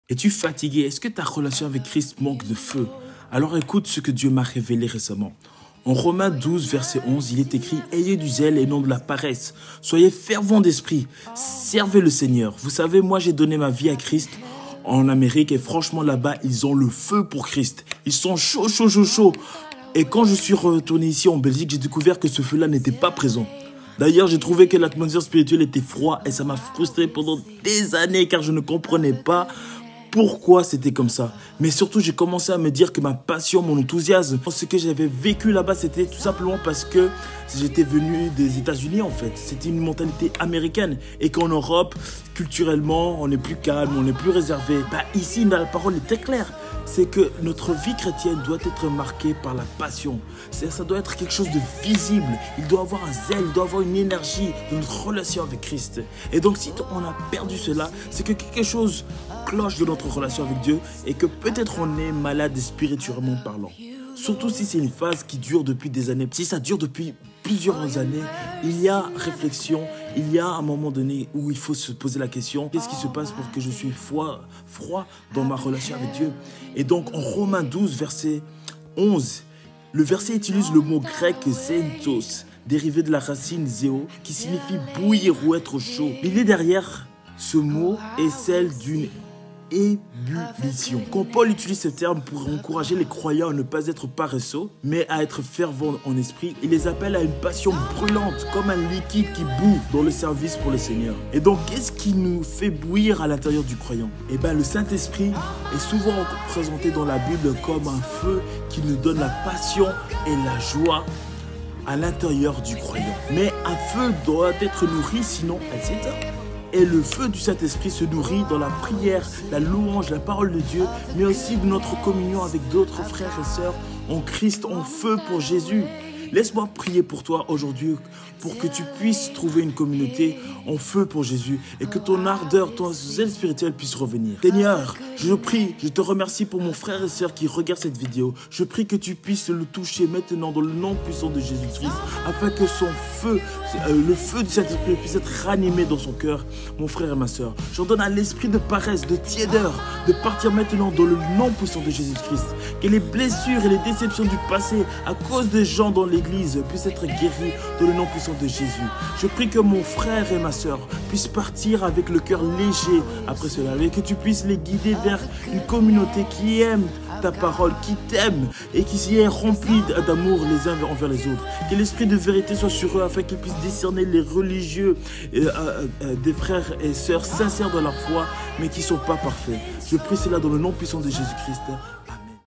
Es-tu fatigué? Est-ce que ta relation avec Christ manque de feu? Alors écoute ce que Dieu m'a révélé récemment. En Romains 12, verset 11, il est écrit « Ayez du zèle et non de la paresse. Soyez fervents d'esprit. Servez le Seigneur. » Vous savez, moi j'ai donné ma vie à Christ en Amérique et franchement là-bas, ils ont le feu pour Christ. Ils sont chauds, chauds, chauds, chauds. Et quand je suis retourné ici en Belgique, j'ai découvert que ce feu-là n'était pas présent. D'ailleurs, j'ai trouvé que l'atmosphère spirituelle était froide et ça m'a frustré pendant des années car je ne comprenais pas pourquoi c'était comme ça. Mais surtout, j'ai commencé à me dire que ma passion, mon enthousiasme, ce que j'avais vécu là-bas, c'était tout simplement parce que j'étais venu des États-Unis en fait. C'était une mentalité américaine. Et qu'en Europe, culturellement, on est plus calme, on est plus réservé. Ici, la parole est très claire. C'est que notre vie chrétienne doit être marquée par la passion. Ça doit être quelque chose de visible. Il doit avoir un zèle, il doit avoir une énergie de notre relation avec Christ. Et donc, si on a perdu cela, c'est que quelque chose cloche de notre relation avec Dieu et que peut-être on est malade spirituellement parlant. Surtout si c'est une phase qui dure depuis des années. Si ça dure depuis plusieurs années, il y a réflexion, il y a un moment donné où il faut se poser la question, qu'est-ce qui se passe pour que je suis froid dans ma relation avec Dieu? Et donc en Romains 12, verset 11, le verset utilise le mot grec zentos, dérivé de la racine zéo, qui signifie bouillir ou être chaud. L'idée derrière ce mot est celle d'une ébullition. Quand Paul utilise ce terme pour encourager les croyants à ne pas être paresseux, mais à être fervents en esprit, il les appelle à une passion brûlante, comme un liquide qui bout dans le service pour le Seigneur. Et donc, qu'est-ce qui nous fait bouillir à l'intérieur du croyant? Eh bien, le Saint-Esprit est souvent représenté dans la Bible comme un feu qui nous donne la passion et la joie à l'intérieur du croyant. Mais un feu doit être nourri, sinon elle s'éteint. Et le feu du Saint-Esprit se nourrit dans la prière, la louange, la parole de Dieu, mais aussi de notre communion avec d'autres frères et sœurs en Christ, en feu pour Jésus. Laisse-moi prier pour toi aujourd'hui, pour que tu puisses trouver une communauté en feu pour Jésus et que ton ardeur, ton zèle spirituel puisse revenir. Seigneur, je prie, je te remercie pour mon frère et sœur qui regarde cette vidéo. Je prie que tu puisses le toucher maintenant dans le nom puissant de Jésus-Christ, afin que son feu, le feu du Saint-Esprit puisse être ranimé dans son cœur, mon frère et ma sœur. J'ordonne à l'esprit de paresse, de tiédeur, de partir maintenant dans le nom puissant de Jésus-Christ. Que les blessures et les déceptions du passé, à cause des gens dans l'Église, puissent être guéries dans le nom puissant de Jésus. Je prie que mon frère et ma sœur puissent partir avec le cœur léger après cela, et que tu puisses les guider vers une communauté qui aime ta parole, qui t'aime et qui est remplie d'amour les uns envers les autres. Que l'esprit de vérité soit sur eux afin qu'ils puissent discerner les religieux des frères et sœurs sincères dans leur foi mais qui ne sont pas parfaits. Je prie cela dans le nom puissant de Jésus-Christ.